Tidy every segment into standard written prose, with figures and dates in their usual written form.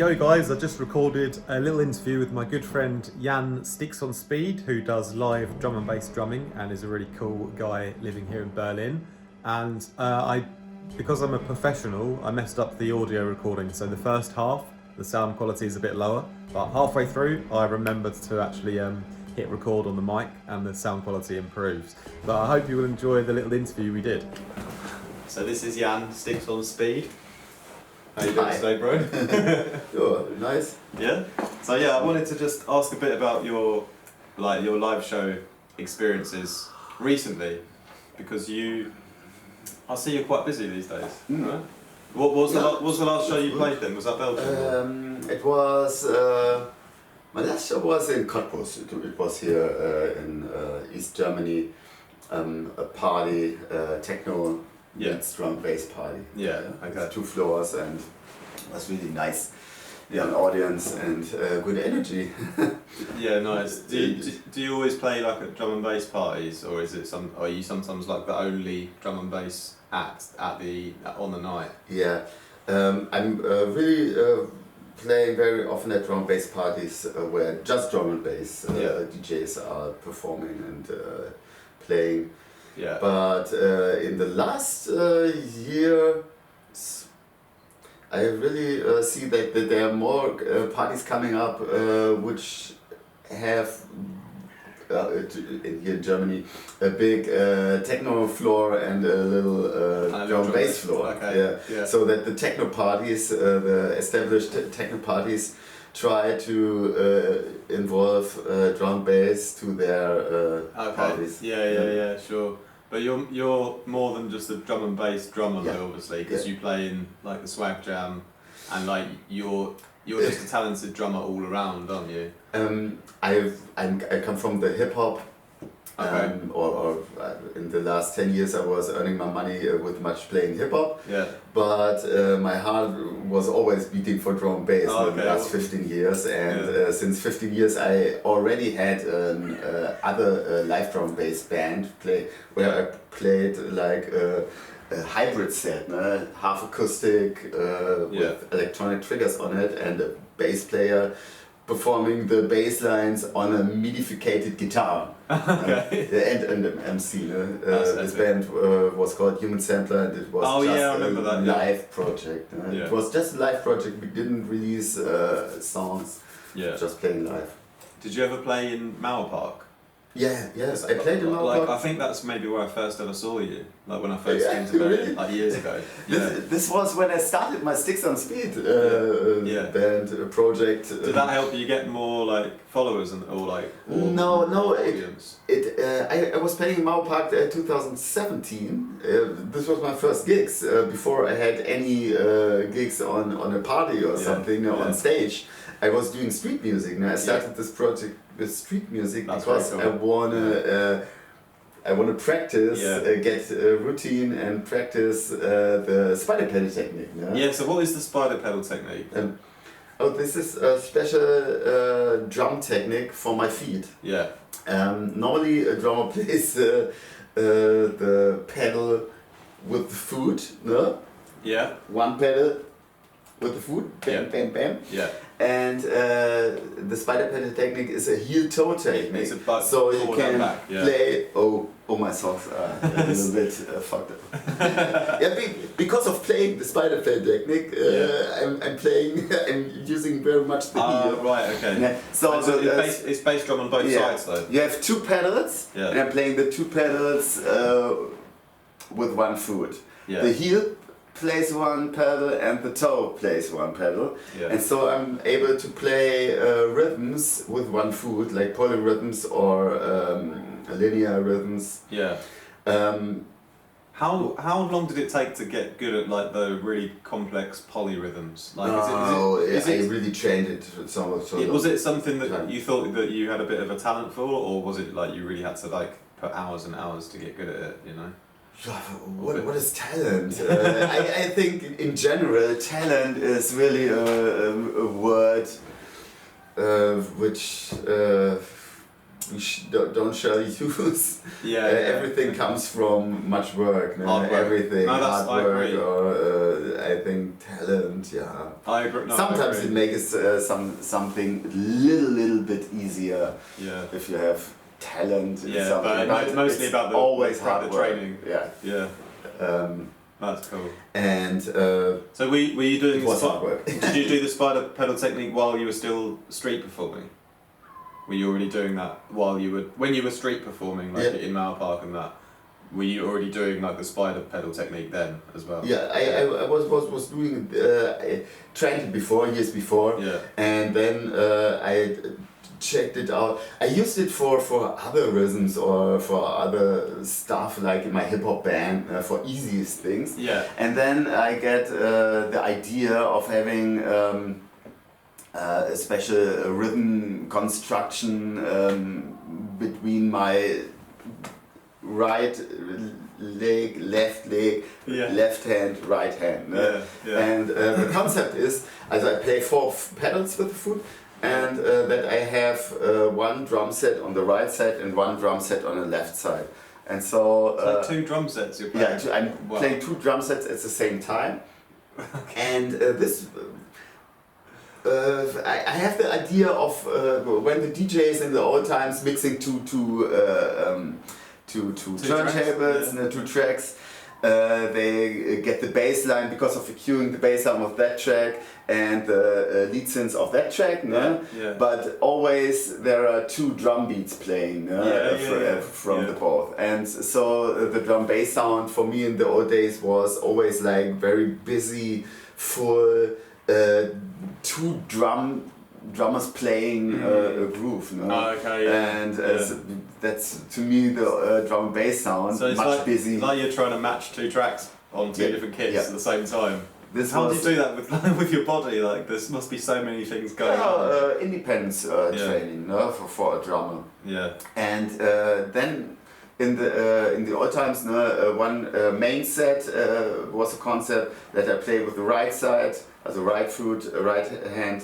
Yo guys, I just recorded a little interview with my good friend Jan STIXONSPEED, who does live drum and bass drumming and is a really cool guy living here in Berlin. And because I'm a professional, I messed up the audio recording. So the first half, the sound quality is a bit lower, but halfway through, I remembered to actually hit record on the mic and the sound quality improves. But I hope you will enjoy the little interview we did. So this is Jan STIXONSPEED. How you doing today, bro? Sure, nice. Yeah. So yeah, I wanted to just ask a bit about your live show experiences recently, because I see you're quite busy these days. Right? What was the last show you played then? Was that Belgium? It was my last show was in Cottbus. It was here in East Germany. A party, techno. Yeah. It's drum bass party. Yeah. Okay. 2 floors, and it was really nice. Young audience and good energy. Yeah, nice. Do you always play like at drum and bass parties, or are you sometimes like the only drum and bass act on the night? Yeah, I'm really playing very often at drum and bass parties where just drum and bass DJs are performing and playing. Yeah. But in the last year, I really see that there are more parties coming up which have, here in Germany, a big techno floor and a little drum bass floor. Okay. Yeah. So that the techno parties, the established techno parties, try to involve drum bass to their parties. Yeah, sure. But you're more than just a drum and bass drummer, though, obviously, because you play in like the swag jam, and like you're just a talented drummer all around, aren't you? I come from the hip hop. Okay. Or in the last 10 years I was earning my money with much playing hip hop. Yeah. But my heart was always beating for drum and bass in the last 15 years, and since 15 years I already had other live drum and bass band where I played like a hybrid set, half acoustic with electronic triggers on it, and a bass player performing the bass lines on a midificated guitar. And an MC. This band was called Human Sampler, and it was a live project. It was just a live project. We didn't release songs, just playing live. Did you ever play in Mauer Park? Yes, I played in Mauer Park. I think that's maybe where I first ever saw you, like when I first came to Berlin, like years ago. This was when I started my STIXONSPEED band project. Did that help you get more like followers or no, audience? I was playing in Mauer Park 2017. This was my first gigs before I had any gigs on a party or something on stage. I was doing street music, and I started this project with street music because I wanna practice, get a routine and practice the spider pedal technique. Yeah. So what is the spider pedal technique? This is a special drum technique for my feet. Yeah. Normally a drummer plays the pedal with the foot. No? Yeah. One pedal with the foot. Bam, bam, bam. Yeah. And the spider pedal technique is a heel-toe technique, so you can play. Oh, my socks are a little bit fucked up. Because of playing the spider pedal technique, I'm using very much the heel. Right, okay. So it's bass drum on both sides, though. You have 2 pedals, and I'm playing the 2 pedals with one foot. Yeah. The heel plays one pedal and the toe plays one pedal, and so I'm able to play rhythms with one foot, like polyrhythms or linear rhythms. Yeah. How long did it take to get good at like the really complex polyrhythms? Like, I really trained it so much. Was it something that you thought that you had a bit of a talent for, or was it like you really had to like put hours and hours to get good at it? You know. What is talent? I think in general talent is really a word which don't shall use. Everything comes from much work. Hard work. Everything, hard work, agree. or I think talent. Yeah. I agree. No, Sometimes I agree. it makes something little bit easier. Yeah. If you have talent. Yeah, something. but mostly about the always the hard work. training. Yeah. Yeah. That's cool. And so were you doing? It was hard work. Did you do the spider pedal technique while you were still street performing? Were you already doing that when you were street performing, like in Mauer Park and that? Were you already doing like the spider pedal technique then as well? Yeah, I was doing I trained it before, years before, and then I checked it out. I used it for other rhythms or for other stuff, like in my hip hop band, for easiest things. Yeah. And then I get the idea of having a special rhythm construction between my right leg, left leg, left hand, right hand. And the concept is, as I play 4 pedals with the foot, and that I have one drum set on the right side and one drum set on the left side. And so... like 2 drum sets you're playing? Yeah, I'm playing 2 drum sets at the same time. And this... I have the idea of when the DJs in the old times mixing two turntables, 2 tracks, they get the bass line because of EQing the bass line of that track and the lead synths of that track, but always there are 2 drum beats playing from the both. And so the drum bass sound for me in the old days was always like very busy, full, 2 drummers playing a groove, and that's to me the drum and bass sound, so it's much busy. Like you're trying to match 2 tracks on 2 different kits at the same time. How do you do that with your body? Like there must be so many things going on. Independence training for a drummer. Yeah. And then in the old times, one main set was a concept that I play with the right side, as a right foot, right hand,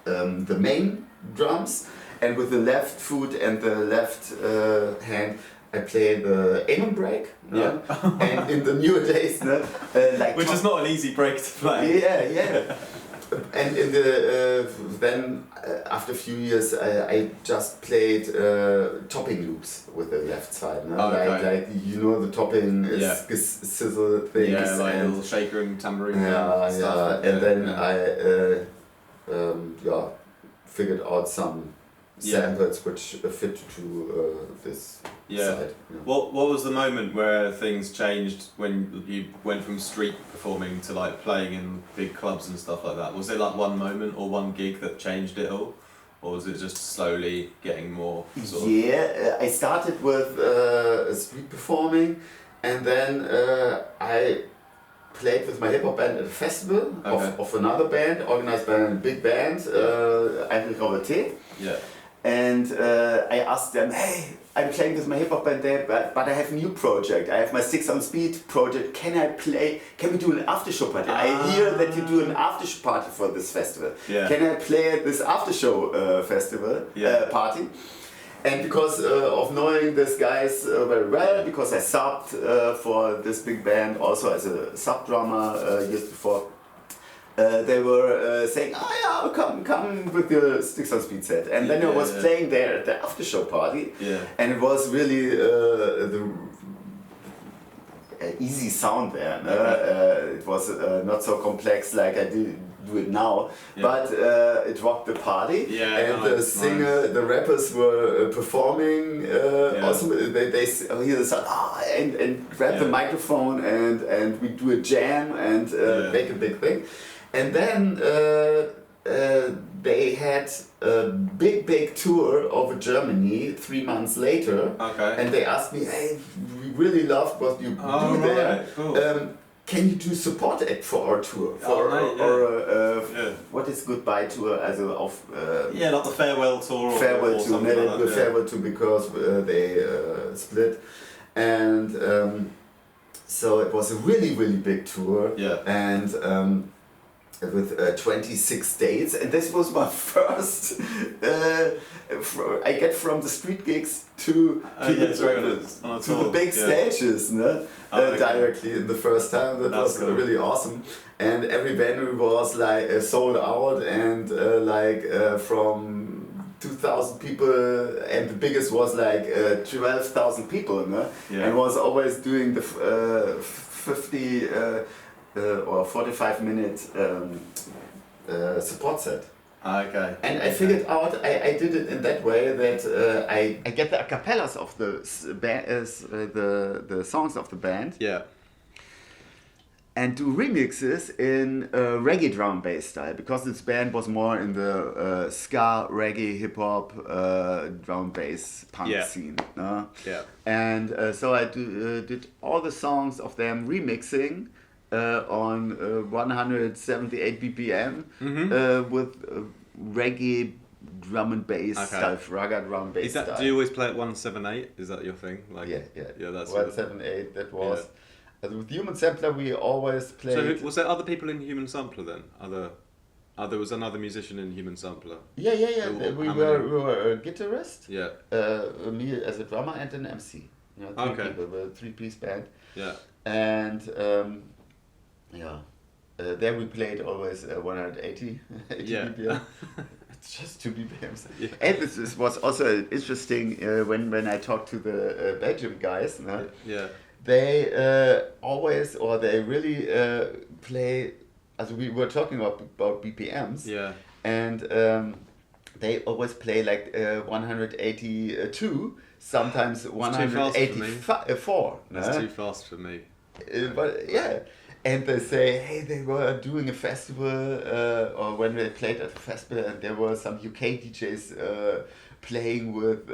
the main drums, and with the left foot and the left hand I play the aiming break. And in the newer days, like which is not an easy break to play. Yeah. And in the then after a few years I just played topping loops with the left side. Like the topping is sizzle things. Yeah, like a little shaker and tambourine. Stuff. And then I figured out some samples which fit to this side. What was the moment where things changed when you went from street performing to like playing in big clubs and stuff like that? Was there like one moment or one gig that changed it all? Or was it just slowly getting more sort of... Yeah, I started with street performing, and then I played with my hip hop band at a festival of another band, organized by a big band, ART1FACT. Yeah. And I asked them, hey, I'm playing with my hip hop band there, but I have a new project. I have my STIXONSPEED project. Can we do an after show party? I hear that you do an after show party for this festival. Yeah. Can I play at this after show festival party? And because of knowing these guys very well, because I subbed for this big band also as a sub drummer years before, they were saying, come with your STIXONSPEED set. And then I was playing there at the after show party, and it was really the easy sound there. It was not so complex like I do it now, but it rocked the party. And the singer, the rappers were performing. Also, they hear the sound and grab the microphone and we do a jam and make a big thing. And then they had a big tour over Germany 3 months later, and they asked me, hey, we really loved what you do there. Cool. Can you do support act for our tour? What is goodbye tour? Also auf like the farewell tour. Farewell tour, farewell tour because they split, and so it was a really big tour. And with 26 dates, and this was my first. I get from the street gigs to the big stages, no? Directly in the first time. That was cool. Really awesome, and every venue was like sold out, and from 2,000 people, and the biggest was like 12,000 people, no? And was always doing the 50 or 45-minute support set. Okay. And I figured out I did it in that way that I get the acapellas of the songs of the band. Yeah. And do remixes in reggae drum and bass style, because this band was more in the ska, reggae, hip hop, drum and bass punk scene. Yeah. And so I did all the songs of them remixing on 178 BPM with reggae drum and bass style, raga drum and bass style. Do you always play at 178? Is that your thing? Like, yeah. That's 178. That was. Yeah. With Human Sampler, we always played. So was there other people in Human Sampler then? There was another musician in Human Sampler. Yeah. We were a guitarist. Yeah. Me as a drummer and an MC. Three people. We're a 3-piece band. Yeah. And there we played always 180 BPM. Just 2 BPMs. Yeah. And this was also interesting when I talked to the Belgium guys. No? Yeah. They always, or they really play, as we were talking about BPMs, and they always play like 182, sometimes 184. That's too fast for me. But and they say, hey, they were doing a festival, or when they played at a festival, and there were some UK DJs playing with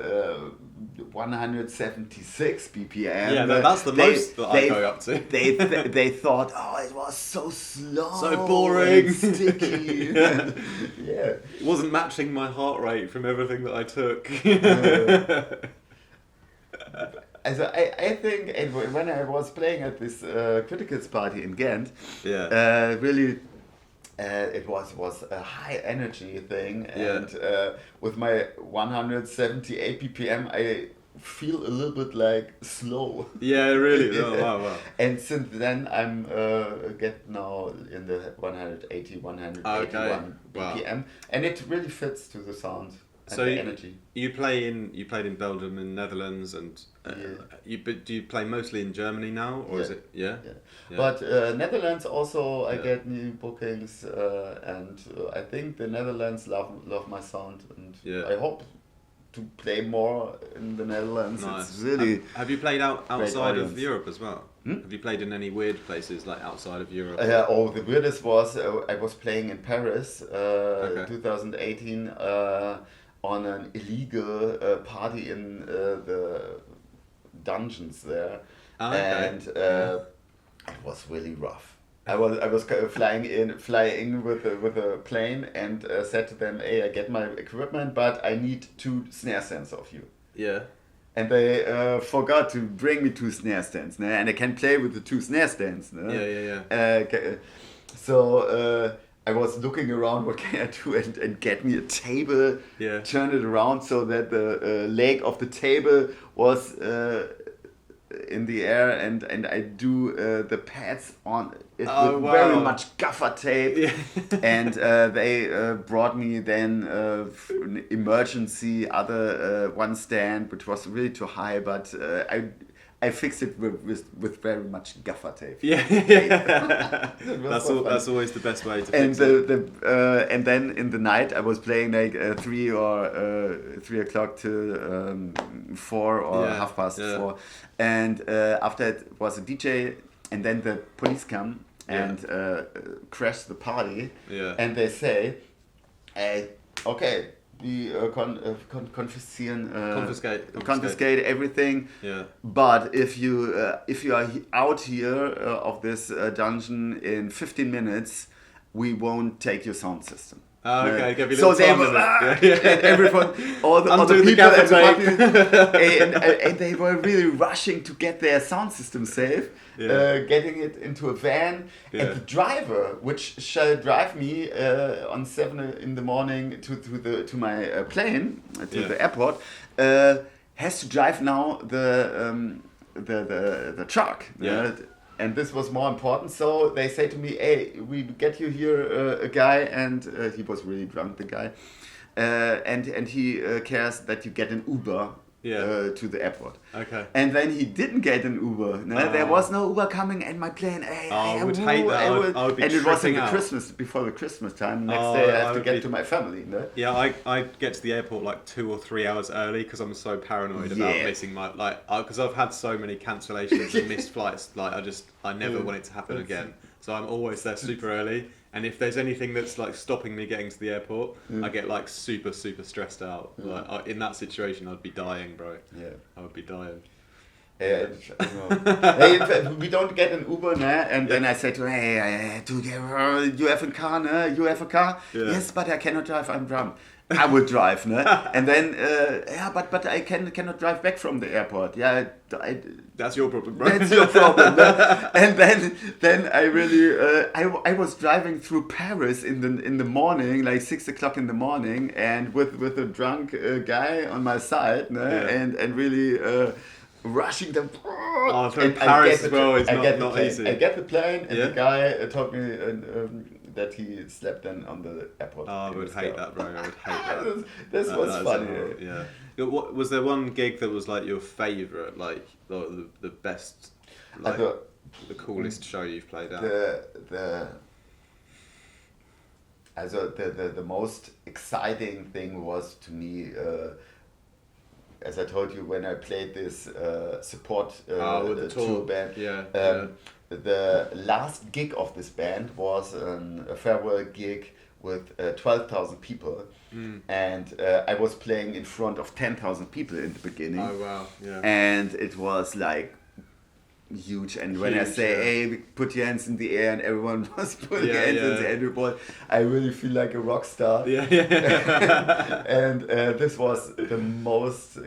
176 BPM. Yeah, that's the most that I go up to. They thought, oh, it was so slow, so boring, and sticky. It wasn't matching my heart rate from everything that I took. So I think, and when I was playing at this Criticals party in Ghent, really. It was a high energy thing, and with my 178 BPM, I feel a little bit like slow. Yeah, really. Oh, wow. And since then, I'm get now in the 180, 181 BPM, and it really fits to the sound. And the energy. You played in Belgium and Netherlands, and do you play mostly in Germany now, or is it? Yeah. But Netherlands also I get new bookings, and I think the Netherlands love my sound, and I hope to play more in the Netherlands. Nice. It's really. Have you played outside of Europe as well? Have you played in any weird places like outside of Europe? The weirdest was I was playing in Paris, 2018. On an illegal party in the dungeons there, and it was really rough. I was flying in with a plane, and said to them, "Hey, I get my equipment, but I need 2 snare stands of you." Yeah. And they forgot to bring me 2 snare stands, and I can play with the 2 snare stands. So. I was looking around, what can I do, and get me a table, turn it around so that the leg of the table was in the air, and I do the pads on it with very much gaffer tape, and they brought me then an emergency other one stand, which was really too high, but I fixed it with very much gaffer tape. That's always the best way to fix it. And then in the night I was playing like 3 o'clock to 4 or 4:30, and after it was a DJ, and then the police come and crash the party, and they say, okay. We confiscate everything. But if you are out here of this dungeon in 15 minutes, we won't take your sound system. Okay, give you a so little they time were, limit. and everyone, all the Undo the people gaffer and the tape. puppies, and they were really rushing to get their sound system safe, getting it into a van. And the driver, which shall drive me on 7 in the morning to my plane, to the airport, has to drive now the truck. And this was more important, so they say to me, "Hey, we get you here a guy," and he was really drunk, the guy, and he cares that you get an Uber to the airport. Okay. And then he didn't get an Uber. No? There was no Uber coming, and my plane. I would hate that. I would be and it was in tripping out. before the Christmas time. Next day, I have to get to my family. No? Yeah, I get to the airport like 2 or 3 hours early because I'm so paranoid about missing my because I've had so many cancellations and missed flights. Like I never want it to happen again. So I'm always there super early. And if there's anything that's like stopping me getting to the airport, I get like super stressed out. Like in that situation, I'd be dying, bro. Yeah, I would be dying. Hey, we don't get an Uber, and then I say to her, "Hey, you have a car, no? You have a car? Yes, but I cannot drive. I'm drunk. I will drive, no? And then, but I cannot drive back from the airport. That's your problem, bro. That's your problem. No? And then I really, I was driving through Paris in the morning, like 6 o'clock in the morning, and with a drunk guy on my side, no? And really. Rushing them. Through Paris as well is not easy. I get the plane, and the guy told me that he slept then on the airport. I would hate that, bro. I would hate that. This was funny. What was there one gig that was like your favourite, like the best, like the coolest show you've played at? The most exciting thing was to me. As I told you, when I played this support with the tour band, the last gig of this band was a farewell gig with 12,000 people, and I was playing in front of 10,000 people in the beginning. Oh wow! Yeah. And it was like huge. And when I say, "Hey, put your hands in the air," and everyone was putting hands in the air, I really feel like a rock star. And this was the most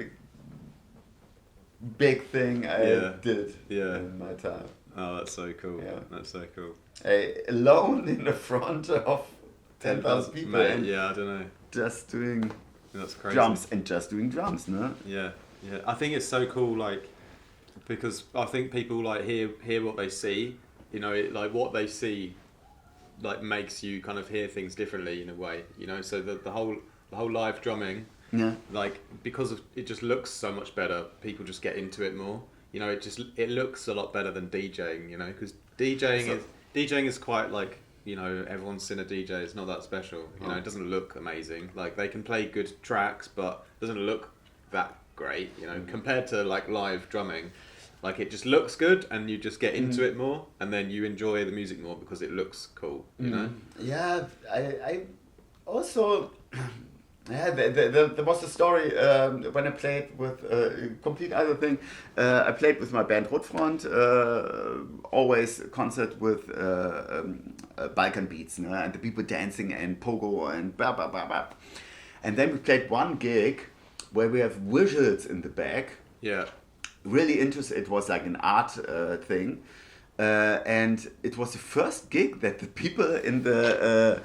big thing I did in my time. Oh, that's so cool. Yeah. That's so cool. Alone in the front of 10,000 people. Mate, I don't know. Just doing drums, no? Yeah. I think it's so cool, like, because I think people like hear what they see, like what they see, like makes you kind of hear things differently in a way, So the whole live drumming, like because it just looks so much better. People just get into it more. It looks a lot better than DJing. Because DJing is quite like everyone's seen a DJ. It's not that special. It doesn't look amazing. Like they can play good tracks, but it doesn't look that great. Compared to like live drumming. Like it just looks good, and you just get into it more, and then you enjoy the music more because it looks cool. Yeah, I also. There was a story when I played with a complete other thing. I played with my band Rotfront, always concert with Balkan beats, and the people dancing and pogo and blah blah blah blah. And then we played one gig where we have visuals in the back. Yeah. Really interesting. It was like an art thing, and it was the first gig that the people in the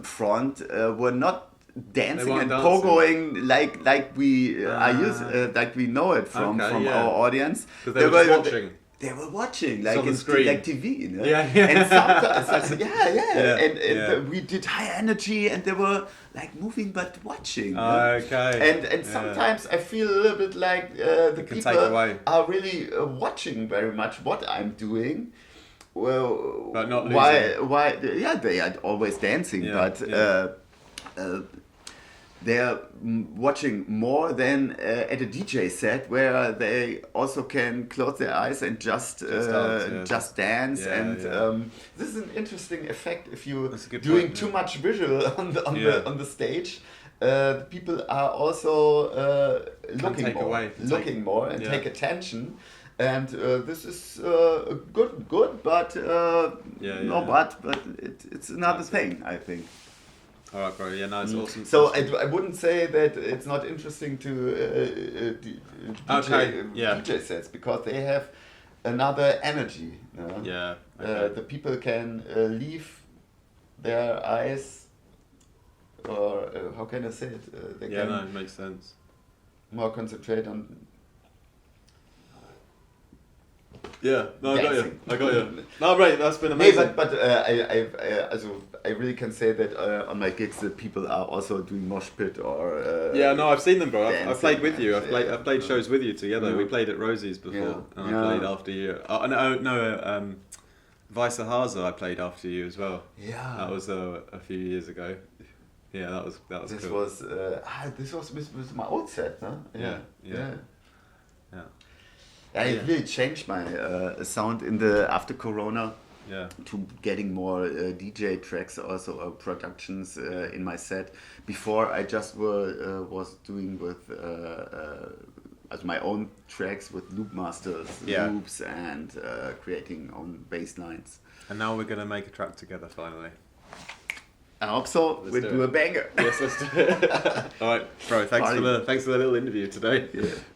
front were not dancing and pogoing like we are used, like we know it from our audience. They were just watching. They were watching like on the screen. like TV, Yeah. And sometimes, and we did high energy, and they were like moving but watching. Okay. And sometimes I feel a little bit like the people are really watching very much what I'm doing. Well, but not losing. Why? Yeah, they are always dancing, but. They're watching more than at a DJ set where they also can close their eyes and just dance. This is an interesting effect if you're doing too much visual on the stage. People are also looking more and take attention. And this is good, but but it's another thing, I think. All right, bro. Yeah, no, it's awesome. So awesome. I wouldn't say that it's not interesting to DJ sets, because they have another energy. Yeah. Okay. The people can leave their eyes, or how can I say it? They can it makes sense. more concentrate on. Yeah, no, Dancing. I got you. No, right, that's been amazing. But I really can say that on my gigs the people are also doing mosh pit or. Yeah, no, I've seen them, bro. I've played with you. and, I've played shows with you together. Yeah. We played at Rosie's before, and I played after you. Vice Haza I played after you as well. Yeah. That was a few years ago. Yeah, that was This cool. was this was with my old set, no? Yeah. It really changed my sound after Corona. Yeah. To getting more DJ tracks also, productions in my set. Before I just was doing with my own tracks with loop masters, loops, and creating own bass lines. And now we're gonna make a track together finally. I hope so. We'll do a banger. Yes, let's do it. All right, bro. Thanks for the little interview today. Yeah.